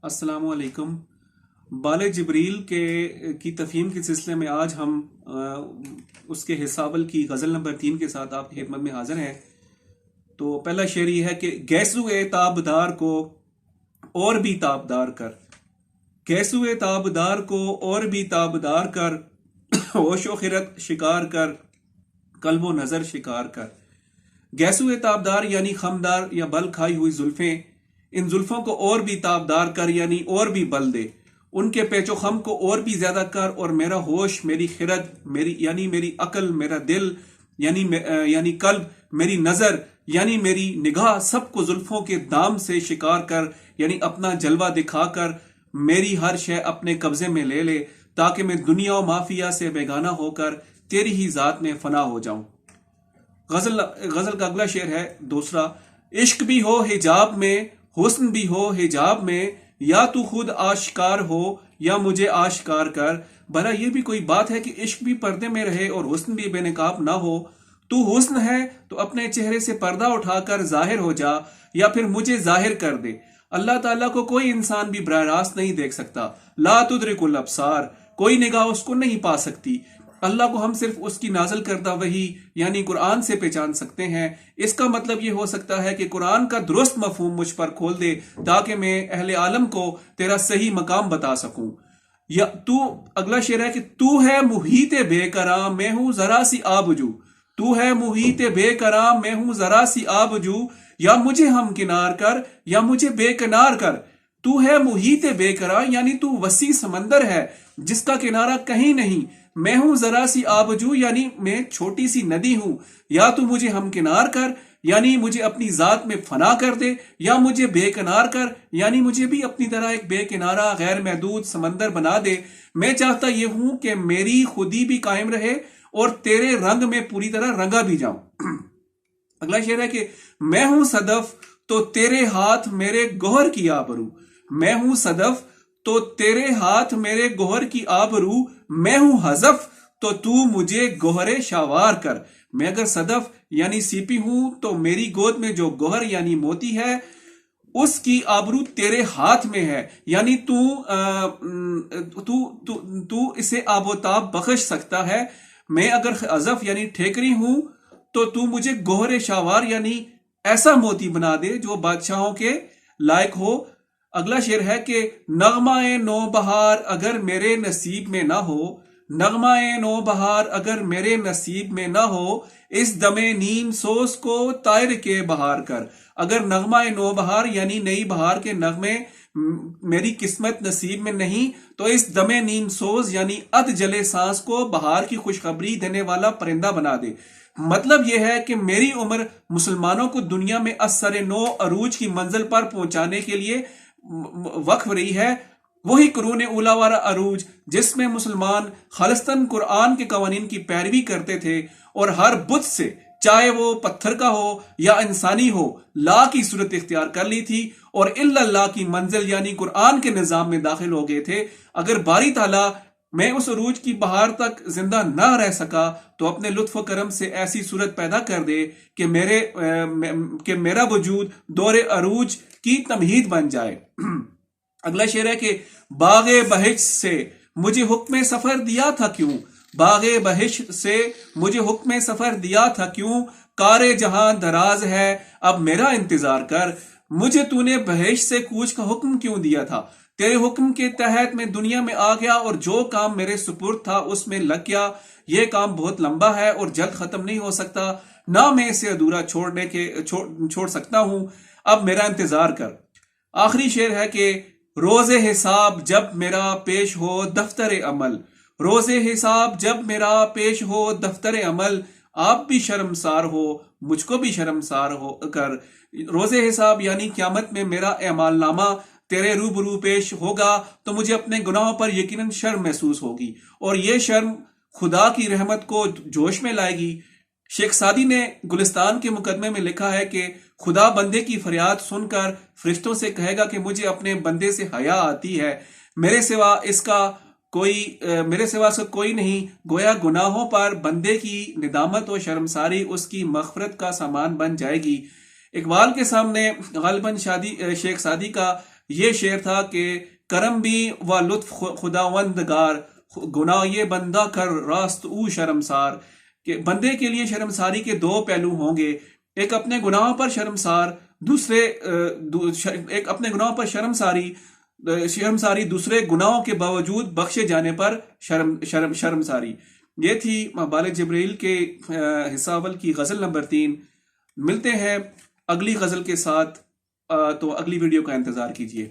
السلام علیکم۔ بال جبریل کی تفہیم کے سلسلے میں آج ہم اس کے حصابل کی غزل نمبر 3 کے ساتھ آپ کی خدمت میں حاضر ہیں۔ تو پہلا شعر یہ ہے کہ گیسوئے تابدار کو اور بھی تابدار کر، گیسوئے تابدار کو اور بھی تابدار کر، ہوش و خرد شکار کر، قلب و نظر شکار کر۔ گیسوئے تابدار یعنی خمدار یا بل کھائی ہوئی زلفیں، ان زلفوں کو اور بھی تابدار کر یعنی اور بھی بل دے، ان کے پیچ و خم کو اور بھی زیادہ کر، اور میرا ہوش، میری خرد، میری عقل، میرا دل یعنی قلب، میری نظر یعنی میری نگاہ، سب کو زلفوں کے دام سے شکار کر، یعنی اپنا جلوہ دکھا کر میری ہر شے اپنے قبضے میں لے لے، تاکہ میں دنیا و مافیہ سے بیگانہ ہو کر تیری ہی ذات میں فنا ہو جاؤں۔ غزل کا اگلا شعر ہے دوسرا۔ عشق بھی ہو حجاب میں، حسن بھی ہو حجاب میں، یا تو خود آشکار ہو یا مجھے آشکار کر۔ بھلا یہ بھی کوئی بات ہے کہ عشق بھی پردے میں رہے اور حسن بھی بے نقاب نہ ہو؟ تو حسن ہے تو اپنے چہرے سے پردہ اٹھا کر ظاہر ہو جا، یا پھر مجھے ظاہر کر دے۔ اللہ تعالیٰ کو کوئی انسان بھی براہ راست نہیں دیکھ سکتا۔ لا تدرک الابصار، کوئی نگاہ اس کو نہیں پا سکتی۔ اللہ کو ہم صرف اس کی نازل کردہ وحی یعنی قرآن سے پہچان سکتے ہیں۔ اس کا مطلب یہ ہو سکتا ہے کہ قرآن کا درست مفہوم مجھ پر کھول دے، تاکہ میں اہل عالم کو تیرا صحیح مقام بتا سکوں۔ یا تو اگلا شعر ہے کہ تو ہے محیط بے کراں، میں ہوں ذرا سی آبجو۔ تو ہے محیط بے کراں، میں ہوں ذرا سی آبجو، یا مجھے ہم کنار کر یا مجھے بے کنار کر۔ تو ہے محیط بے کراں یعنی تو وسیع سمندر ہے جس کا کنارہ کہیں نہیں۔ میں ہوں ذرا سی آبجو یعنی میں چھوٹی سی ندی ہوں۔ یا تو مجھے ہم کنار کر یعنی مجھے اپنی ذات میں فنا کر دے، یا مجھے بے کنار کر یعنی مجھے بھی اپنی طرح ایک بے کنارہ غیر محدود سمندر بنا دے۔ میں چاہتا یہ ہوں کہ میری خودی بھی قائم رہے اور تیرے رنگ میں پوری طرح رنگا بھی جاؤں۔ اگلا شعر ہے کہ میں ہوں صدف تو تیرے ہاتھ میرے گوہر کی آبرو۔ میں ہوں صدف تو تیرے ہاتھ میرے گوہر کی آبرو، میں ہوں حذف تو تو مجھے گوہر شاوار کر۔ میں اگر صدف یعنی سیپی ہوں تو میری گود میں جو گوہر یعنی موتی ہے اس کی آبرو تیرے ہاتھ میں ہے، یعنی تو اسے آب و تاب بخش سکتا ہے۔ میں اگر حذف یعنی ٹھیکری ہوں تو مجھے گوہر شاوار یعنی ایسا موتی بنا دے جو بادشاہوں کے لائق ہو۔ اگلا شعر ہے کہ نغمہ نو بہار اگر میرے نصیب میں نہ ہو، نغمہ نو بہار اگر میرے نصیب میں نہ ہو، اس دم نیم سوز کو طائر کے بہار کر۔ اگر نغمہ نو بہار یعنی نئی بہار کے نغمے میری قسمت نصیب میں نہیں تو اس دم نیم سوز یعنی اد جلے سانس کو بہار کی خوشخبری دینے والا پرندہ بنا دے۔ مطلب یہ ہے کہ میری عمر مسلمانوں کو دنیا میں اثر نو عروج کی منزل پر پہنچانے کے لیے وقف رہی ہے، وہی قرون اولا والا عروج جس میں مسلمان خالصتاً قرآن کے قوانین کی پیروی کرتے تھے اور ہر بت سے، چاہے وہ پتھر کا ہو یا انسانی ہو، لا کی صورت اختیار کر لی تھی اور الا اللہ کی منزل یعنی قرآن کے نظام میں داخل ہو گئے تھے۔ اگر باری تعالیٰ میں اس عروج کی بہار تک زندہ نہ رہ سکا تو اپنے لطف و کرم سے ایسی صورت پیدا کر دے کہ میرا وجود دور عروج کی تمہید بن جائے۔ اگلا شعر ہے کہ باغ بہشت سے مجھے حکم سفر دیا تھا کیوں، باغ بہشت سے مجھے حکم سفر دیا تھا کیوں، کار جہاں دراز ہے اب میرا انتظار کر۔ مجھے تو نے بہشت سے کوچ کا حکم کیوں دیا تھا؟ تیرے حکم کے تحت میں دنیا میں آ گیا اور جو کام میرے سپرد تھا اس میں لگ گیا۔ یہ کام بہت لمبا ہے اور جلد ختم نہیں ہو سکتا، نہ میں اسے ادھورا چھوڑ سکتا ہوں، اب میرا انتظار کر۔ آخری شعر ہے کہ روز حساب جب میرا پیش ہو دفتر عمل، روز حساب جب میرا پیش ہو دفتر عمل، آپ بھی شرمسار ہو مجھ کو بھی شرمسار ہو کر۔ روز حساب یعنی قیامت میں میرا اعمال نامہ تیرے روبرو پیش ہوگا تو مجھے اپنے گناہوں پر یقیناً شرم محسوس ہوگی، اور یہ شرم خدا کی رحمت کو جوش میں لائے گی۔ شیخ سعدی نے گلستان کے مقدمے میں لکھا ہے کہ خدا بندے کی فریاد سن کر فرشتوں سے کہے گا کہ مجھے اپنے بندے سے حیا آتی ہے، میرے سوا اس کا کوئی نہیں، گویا گناہوں پر بندے کی ندامت و شرمساری اس کی مغفرت کا سامان بن جائے گی۔ اقبال کے سامنے غالباً شیخ سعدی کا یہ شعر تھا کہ کرم بھی و لطف خداوندگار، گناہ یہ بندہ کر راست او شرمسار، کہ بندے کے لیے شرمساری کے دو پہلو ہوں گے، ایک اپنے گناہوں پر شرمسار، ایک اپنے گناہوں پر شرمساری دوسرے گناہوں کے باوجود بخشے جانے پر شرمساری۔ یہ تھی بالغ جبریل کے حصہ اول کی غزل نمبر 3۔ ملتے ہیں اگلی غزل کے ساتھ، تو اگلی ویڈیو کا انتظار کیجیے۔